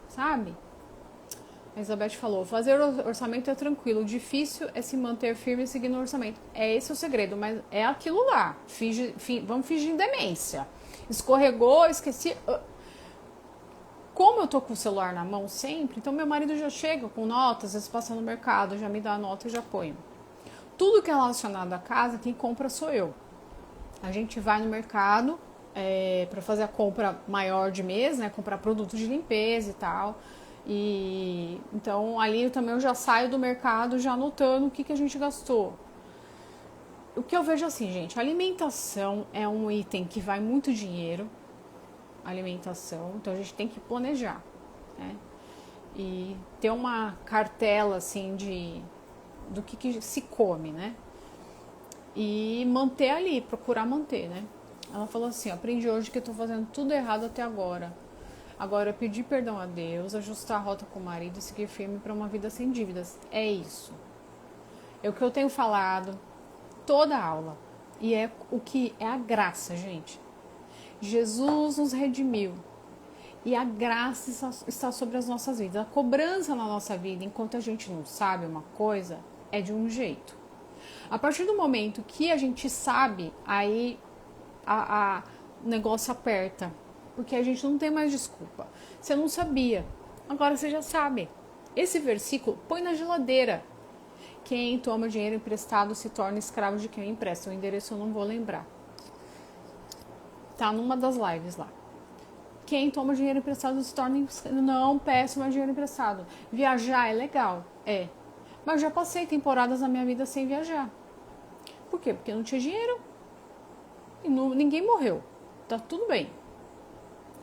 sabe? A Elizabeth falou, fazer orçamento é tranquilo, o difícil é se manter firme e seguir no orçamento. É esse o segredo, mas é aquilo lá, vamos fingir demência. Escorregou, esqueci. Como eu tô com o celular na mão sempre, então meu marido já chega com notas, às vezes passa no mercado, já me dá a nota e já ponho. Tudo que é relacionado à casa, quem compra sou eu. A gente vai no mercado para fazer a compra maior de mês, né? Comprar produtos de limpeza e tal. E então ali eu já saio do mercado já anotando o que a gente gastou. O que eu vejo assim, gente, alimentação é um item que vai muito dinheiro. Alimentação, então a gente tem que planejar, né? E ter uma cartela assim do que se come, né? E manter ali, procurar manter, né? Ela falou assim, aprendi hoje que eu tô fazendo tudo errado até agora. Agora, pedir perdão a Deus, ajustar a rota com o marido e seguir firme para uma vida sem dívidas. É isso. É o que eu tenho falado toda a aula. E é o que é a graça, gente. Jesus nos redimiu. E a graça está sobre as nossas vidas. A cobrança na nossa vida, enquanto a gente não sabe uma coisa, é de um jeito. A partir do momento que a gente sabe, aí o negócio aperta. Porque a gente não tem mais desculpa. Você não sabia, agora você já sabe. Esse versículo põe na geladeira. Quem toma dinheiro emprestado se torna escravo de quem empresta. O endereço eu não vou lembrar. Tá numa das lives lá. Quem toma dinheiro emprestado se torna... Não peço mais dinheiro emprestado. Viajar é legal? É. Mas já passei temporadas na minha vida sem viajar. Por quê? Porque não tinha dinheiro. E ninguém morreu. Tá tudo bem.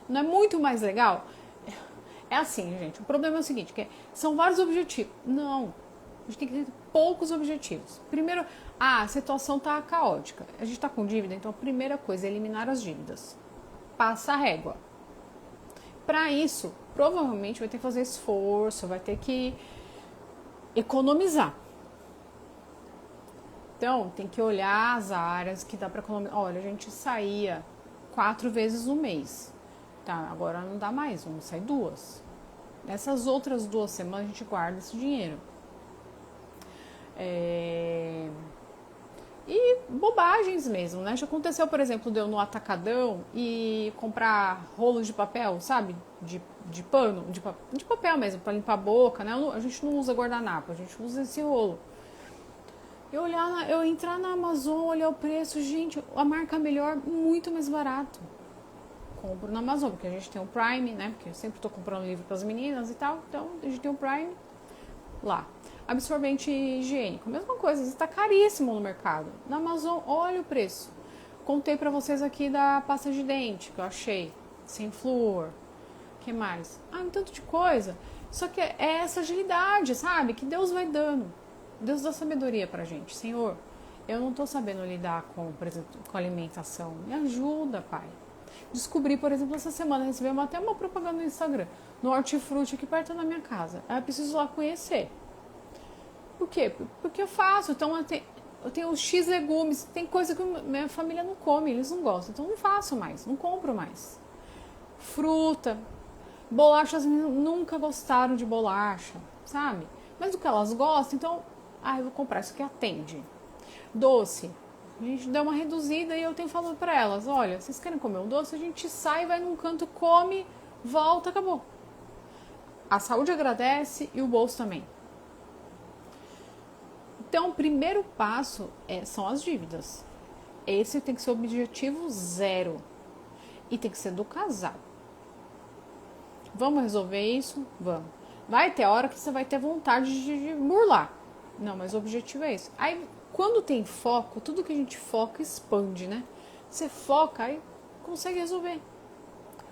Não é muito mais legal? É assim, gente. O problema é o seguinte, que são vários objetivos. Não. A gente tem que ter poucos objetivos. Primeiro, a situação está caótica. A gente está com dívida, então a primeira coisa é eliminar as dívidas. Passa a régua. Para isso, provavelmente vai ter que fazer esforço, vai ter que economizar. Então, tem que olhar as áreas que dá para economizar. Olha, a gente saía 4 vezes no mês. Tá, agora não dá mais, vamos sair 2. Nessas outras 2 semanas a gente guarda esse dinheiro. E bobagens mesmo, né? Já aconteceu, por exemplo, de eu no Atacadão e comprar rolos de papel, sabe? De pano, de papel mesmo, para limpar a boca, né? A gente não usa guardanapo, a gente usa esse rolo. Eu entrar na Amazon, olhar o preço, gente, a marca melhor, muito mais barato. Compro na Amazon, porque a gente tem o Prime, né? Porque eu sempre tô comprando livro para as meninas e tal, então a gente tem o Prime lá. Absorvente higiênico, mesma coisa, está caríssimo no mercado. Na Amazon, olha o preço. Contei para vocês aqui da pasta de dente que eu achei, sem flúor. O que mais? Um tanto de coisa. Só que é essa agilidade, sabe? Que Deus vai dando. Deus dá sabedoria pra gente. Senhor, eu não tô sabendo lidar com, por exemplo, com alimentação. Me ajuda, Pai. Descobri, por exemplo, essa semana, recebemos até uma propaganda no Instagram, no Hortifruti aqui perto da minha casa. Eu preciso lá conhecer. Por quê? Porque eu faço. Então, eu tenho os X legumes. Tem coisa que minha família não come, eles não gostam. Então, não faço mais, não compro mais. Fruta, bolachas, nunca gostaram de bolacha, sabe? Mas o que elas gostam, então, eu vou comprar isso que atende. Doce, a gente deu uma reduzida e eu tenho falado para elas, olha, vocês querem comer um doce? A gente sai, vai num canto, come, volta, acabou. A saúde agradece e o bolso também. Então, o primeiro passo são as dívidas. Esse tem que ser o objetivo 0. E tem que ser do casal. Vamos resolver isso? Vamos. Vai ter hora que você vai ter vontade de burlar. Não, mas o objetivo é esse. Aí, quando tem foco, tudo que a gente foca expande, né? Você foca, aí consegue resolver.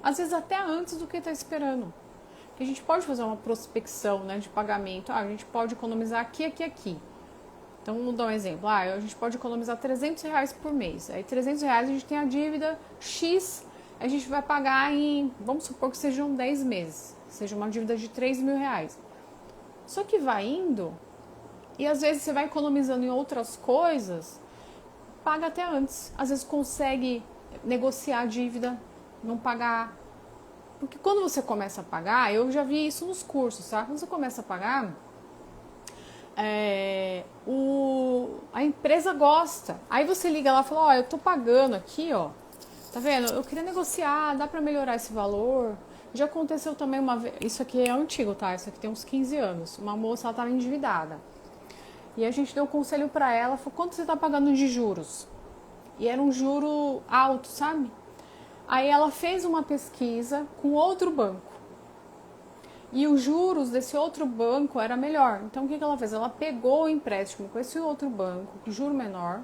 Às vezes até antes do que está esperando. Porque a gente pode fazer uma prospecção, né, de pagamento. A gente pode economizar aqui, aqui, aqui. Então, vamos dar um exemplo. A gente pode economizar R$300 por mês. Aí, R$300 a gente tem a dívida X, a gente vai pagar em, vamos supor que sejam 10 meses. Seja uma dívida de R$3.000. Só que vai indo, e às vezes você vai economizando em outras coisas, paga até antes. Às vezes consegue negociar a dívida, não pagar. Porque quando você começa a pagar, eu já vi isso nos cursos, tá? Quando você começa a pagar, a empresa gosta. Aí você liga lá e fala, eu tô pagando aqui, tá vendo? Eu queria negociar, dá pra melhorar esse valor. Já aconteceu também uma vez, isso aqui é antigo, tá? Isso aqui tem uns 15 anos. Uma moça, ela tava endividada. E a gente deu um conselho pra ela, falou, quanto você tá pagando de juros? E era um juro alto, sabe? Aí ela fez uma pesquisa com outro banco. E os juros desse outro banco era melhor. Então, o que ela fez? Ela pegou o empréstimo com esse outro banco, com juro menor,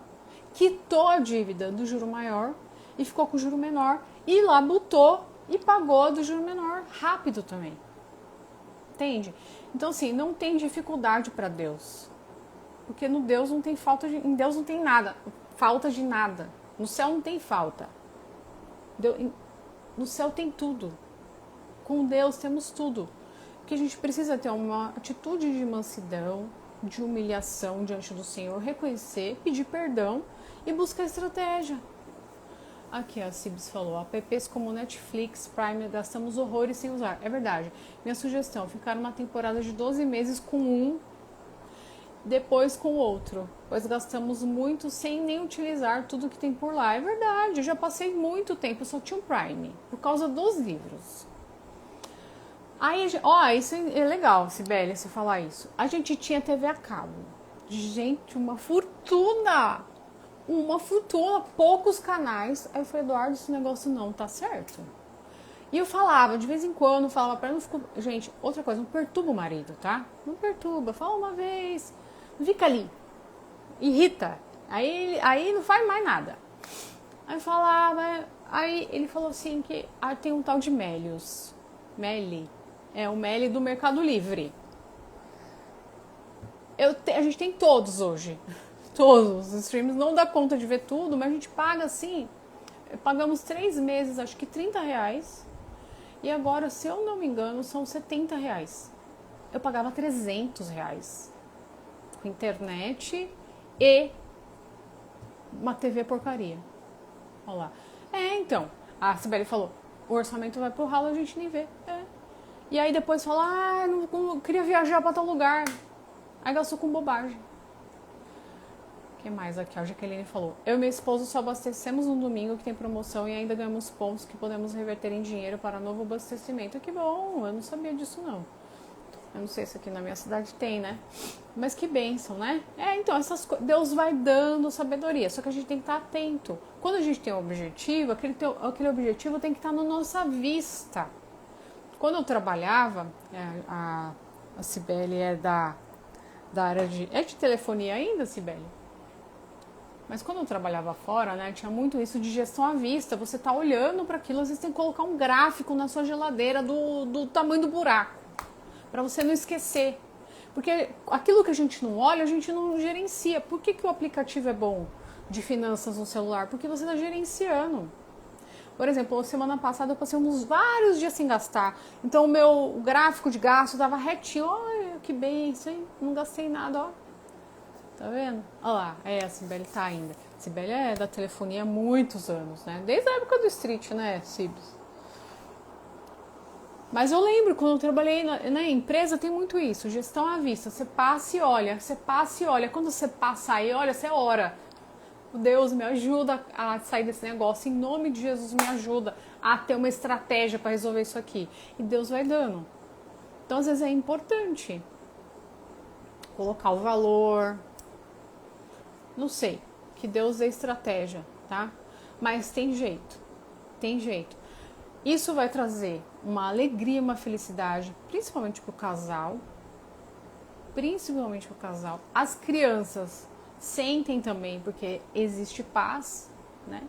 quitou a dívida do juro maior e ficou com o juro menor. E lá botou e pagou do juro menor rápido também. Entende? Então, assim, não tem dificuldade para Deus. Porque no Deus não tem falta em Deus não tem nada, falta de nada. No céu não tem falta. No céu tem tudo. Com Deus temos tudo. Que a gente precisa ter uma atitude de mansidão, de humilhação diante do Senhor, reconhecer, pedir perdão e buscar estratégia. Aqui a Cibs falou, apps como Netflix, Prime, gastamos horrores sem usar. É verdade. Minha sugestão, ficar uma temporada de 12 meses com um, depois com o outro, pois gastamos muito sem nem utilizar tudo que tem por lá. É verdade, eu já passei muito tempo, eu só tinha um Prime, por causa dos livros. Aí, isso é legal, Sibeli, você falar isso. A gente tinha TV a cabo. Gente, uma fortuna! Poucos canais. Aí eu falei, Eduardo, esse negócio não tá certo. E eu falava, de vez em quando, falava pra ele, não ficou... Gente, outra coisa, não perturba o marido, tá? Não perturba, fala uma vez. Não fica ali. Irrita. Aí não faz mais nada. Aí eu falava, aí ele falou assim que tem um tal de Melios. Meli. É o Meli do Mercado Livre. A gente tem todos hoje. Todos os streams. Não dá conta de ver tudo, mas a gente paga assim. Pagamos 3 meses, acho que R$30. E agora, se eu não me engano, são R$70. Eu pagava R$300. Com internet e uma TV porcaria. Olha lá. Então. A Sibeli falou, o orçamento vai pro ralo, a gente nem vê. E aí depois fala, não queria viajar pra tal lugar. Aí gastou com bobagem. O que mais aqui? A Jaqueline falou, eu e meu esposo só abastecemos no domingo que tem promoção e ainda ganhamos pontos que podemos reverter em dinheiro para novo abastecimento. Que bom, eu não sabia disso não. Eu não sei se aqui na minha cidade tem, né? Mas que bênção, né? Então, Deus vai dando sabedoria, só que a gente tem que estar atento. Quando a gente tem um objetivo, aquele objetivo tem que estar na nossa vista. Quando eu trabalhava, a Cibele é da área de... É de telefonia ainda, Cibele? Mas quando eu trabalhava fora, né, tinha muito isso de gestão à vista. Você tá olhando para aquilo, às vezes tem que colocar um gráfico na sua geladeira do tamanho do buraco, para você não esquecer. Porque aquilo que a gente não olha, a gente não gerencia. Por que o aplicativo é bom de finanças no celular? Porque você está gerenciando. Por exemplo, semana passada eu passei vários dias sem gastar. Então o meu gráfico de gasto estava retinho. Olha que bem, isso aí, não gastei nada, ó. Tá vendo? Olha lá, a Cibele tá ainda. A Cibele é da telefonia há muitos anos, né? Desde a época do Street, né, Cibes? Mas eu lembro, quando eu trabalhei na empresa, tem muito isso, gestão à vista. Você passa e olha, você passa e olha. Quando você passa e olha, você ora. Deus, me ajuda a sair desse negócio. Em nome de Jesus, me ajuda a ter uma estratégia para resolver isso aqui. E Deus vai dando. Então, às vezes, é importante colocar o valor. Não sei, que Deus dê estratégia, tá? Mas tem jeito, tem jeito. Isso vai trazer uma alegria, uma felicidade, principalmente para o casal. Principalmente para o casal. As crianças sentem também, porque existe paz, né?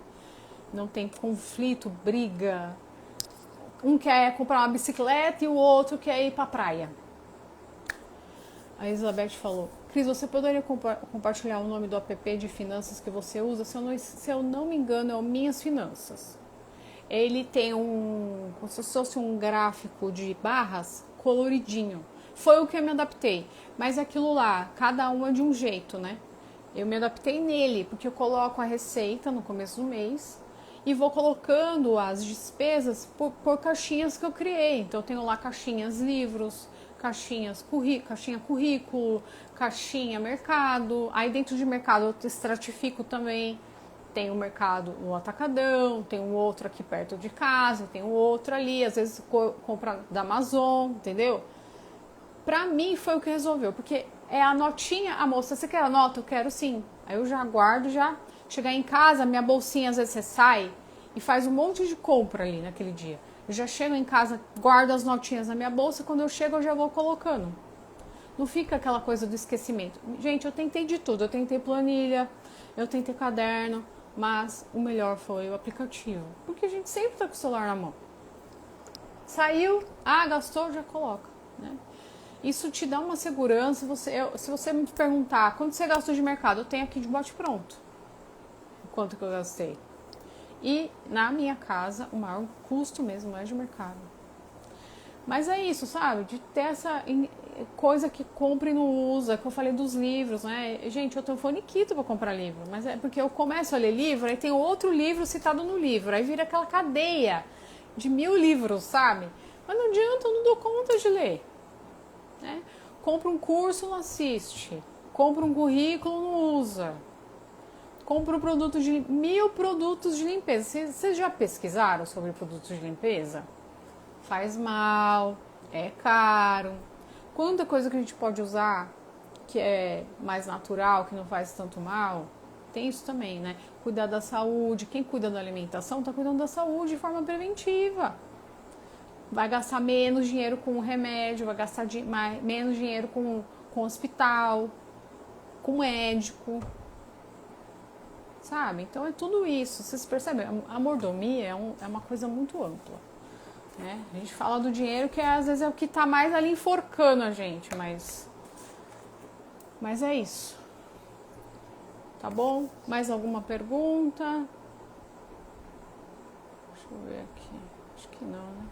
Não tem conflito, briga. Um quer comprar uma bicicleta e o outro quer ir para a praia. A Elizabeth falou, Cris, você poderia compartilhar o nome do app de finanças que você usa? Se eu não me engano, é o Minhas Finanças. Ele tem como se fosse um gráfico de barras coloridinho. Foi o que eu me adaptei. Mas aquilo lá, cada um é de um jeito, né? Eu me adaptei nele, porque eu coloco a receita no começo do mês e vou colocando as despesas por caixinhas que eu criei. Então eu tenho lá caixinhas livros, caixinha currículo, caixinha mercado. Aí dentro de mercado eu estratifico também. Tem o mercado no atacadão, tem um outro aqui perto de casa, tem um outro ali, às vezes compra da Amazon, entendeu? Pra mim foi o que resolveu, porque é a notinha, a moça, você quer a nota? Eu quero sim. Aí eu já guardo, chegar em casa, minha bolsinha, às vezes você sai e faz um monte de compra ali naquele dia. Eu já chego em casa, guardo as notinhas na minha bolsa, quando eu chego eu já vou colocando. Não fica aquela coisa do esquecimento. Gente, eu tentei de tudo, eu tentei planilha, eu tentei caderno, mas o melhor foi o aplicativo, porque a gente sempre tá com o celular na mão. Saiu, gastou, já coloca, né? Isso te dá uma segurança. Se você me perguntar quanto você gastou de mercado, eu tenho aqui de bote pronto quanto que eu gastei. E na minha casa, o maior custo mesmo é de mercado. Mas é isso, sabe? De ter essa coisa que compra e não usa, que eu falei dos livros, né? Gente, eu tenho faniquito pra comprar livro, mas é porque eu começo a ler livro, aí tem outro livro citado no livro, aí vira aquela cadeia de 1000 livros, sabe? Mas não adianta, eu não dou conta de ler. Né? Compra um curso, não assiste. Compra um currículo, não usa. Compra um produto de 1000 produtos de limpeza. Vocês já pesquisaram sobre produtos de limpeza? Faz mal, é caro. Quanta coisa que a gente pode usar que é mais natural, que não faz tanto mal. Tem isso também, né? Cuidar da saúde. Quem cuida da alimentação está cuidando da saúde de forma preventiva. Vai gastar menos dinheiro com remédio, vai gastar menos dinheiro com hospital, com médico, sabe? Então é tudo isso, vocês percebem? A mordomia é uma coisa muito ampla. né? A gente fala do dinheiro que às vezes é o que tá mais ali enforcando a gente, mas é isso. Tá bom? Mais alguma pergunta? Deixa eu ver aqui. Acho que não, né?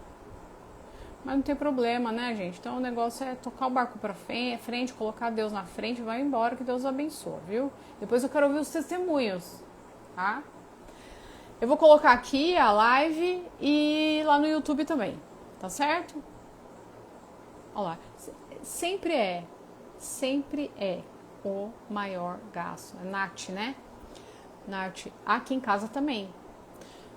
Mas não tem problema, né, gente? Então o negócio é tocar o barco pra frente, colocar Deus na frente, vai embora, que Deus abençoa, viu? Depois eu quero ouvir os testemunhos, tá? Eu vou colocar aqui a live e lá no YouTube também, tá certo? Olha lá. Sempre é o maior gasto. Nath, né? Nath, aqui em casa também.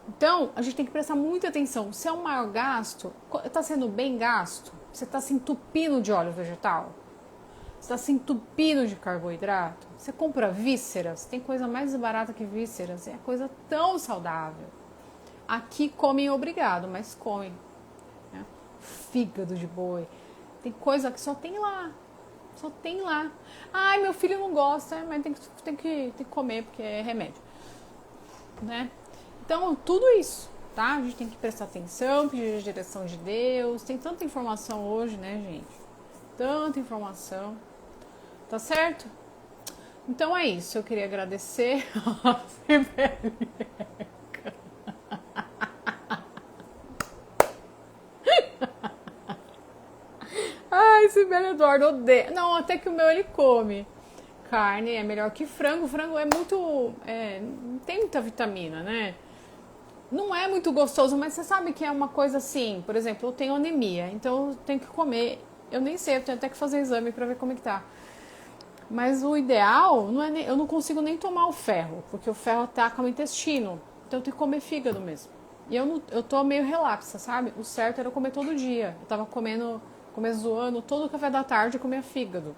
Então, a gente tem que prestar muita atenção. Se é o maior gasto, está sendo bem gasto? Você está se entupindo de óleo vegetal? Você está se entupindo de carboidrato? Você compra vísceras? Tem coisa mais barata que vísceras. É coisa tão saudável. Aqui comem obrigado, mas comem. Né? Fígado de boi. Tem coisa que só tem lá. Só tem lá. Ai, meu filho não gosta, mas tem que comer porque é remédio. Né? Então, tudo isso, tá? A gente tem que prestar atenção, pedir a direção de Deus. Tem tanta informação hoje, né, gente? Tanta informação. Tá certo? Então é isso. Eu queria agradecer a Sibeli. Ai, Sibeli Eduardo odeia. Não, até que o meu ele come. Carne é melhor que frango. Frango é muito... não tem muita vitamina, né? Não é muito gostoso, mas você sabe que é uma coisa assim, por exemplo, eu tenho anemia, então eu tenho que comer, eu nem sei, eu tenho até que fazer exame pra ver como é que tá. Mas o ideal, não é eu não consigo nem tomar o ferro, porque o ferro ataca o intestino, então eu tenho que comer fígado mesmo. E eu tô meio relapsa, sabe? O certo era eu comer todo dia. Eu tava comendo, começo do ano, todo o café da tarde eu comia fígado.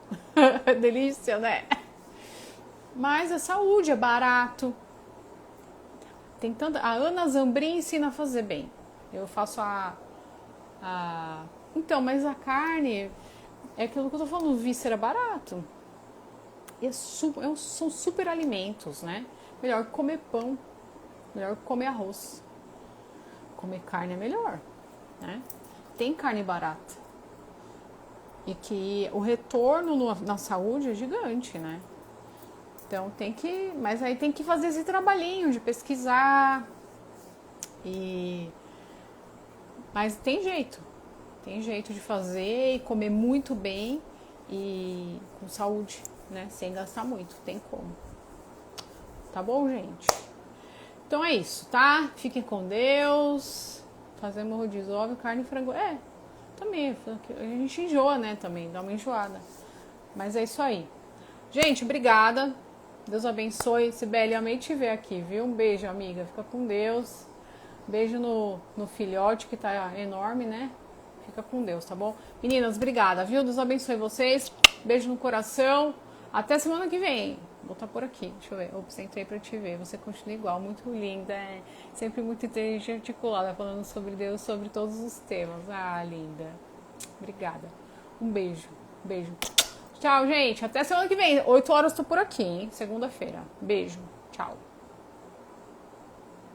Delícia, né? Mas é saúde, é barato. Tem tanta... A Ana Zambrin ensina a fazer bem. Eu faço Então, mas a carne... É aquilo que eu tô falando, víscera barato. E são super alimentos, né? Melhor que comer pão. Melhor que comer arroz. Comer carne é melhor, né? Tem carne barata. E que o retorno na saúde é gigante, né? Então tem que... Mas aí tem que fazer esse trabalhinho de pesquisar. Mas tem jeito. Tem jeito de fazer e comer muito bem e com saúde, né? Sem gastar muito. Tem como. Tá bom, gente? Então é isso, tá? Fiquem com Deus. Fazemos rodízio, óbvio, carne e frango. Também. A gente enjoa, né? Também dá uma enjoada. Mas é isso aí. Gente, obrigada. Deus abençoe. Sibeli, amei te ver aqui, viu? Um beijo, amiga. Fica com Deus. Beijo no filhote que tá enorme, né? Fica com Deus, tá bom? Meninas, obrigada, viu? Deus abençoe vocês. Beijo no coração. Até semana que vem. Vou estar por aqui. Deixa eu ver. Eu sentei pra te ver. Você continua igual, muito linda. Sempre muito inteligente, articulada, falando sobre Deus, sobre todos os temas. Ah, linda. Obrigada. Um beijo. Beijo. Tchau, gente. Até semana que vem. 8 horas tô por aqui, hein? Segunda-feira. Beijo. Tchau.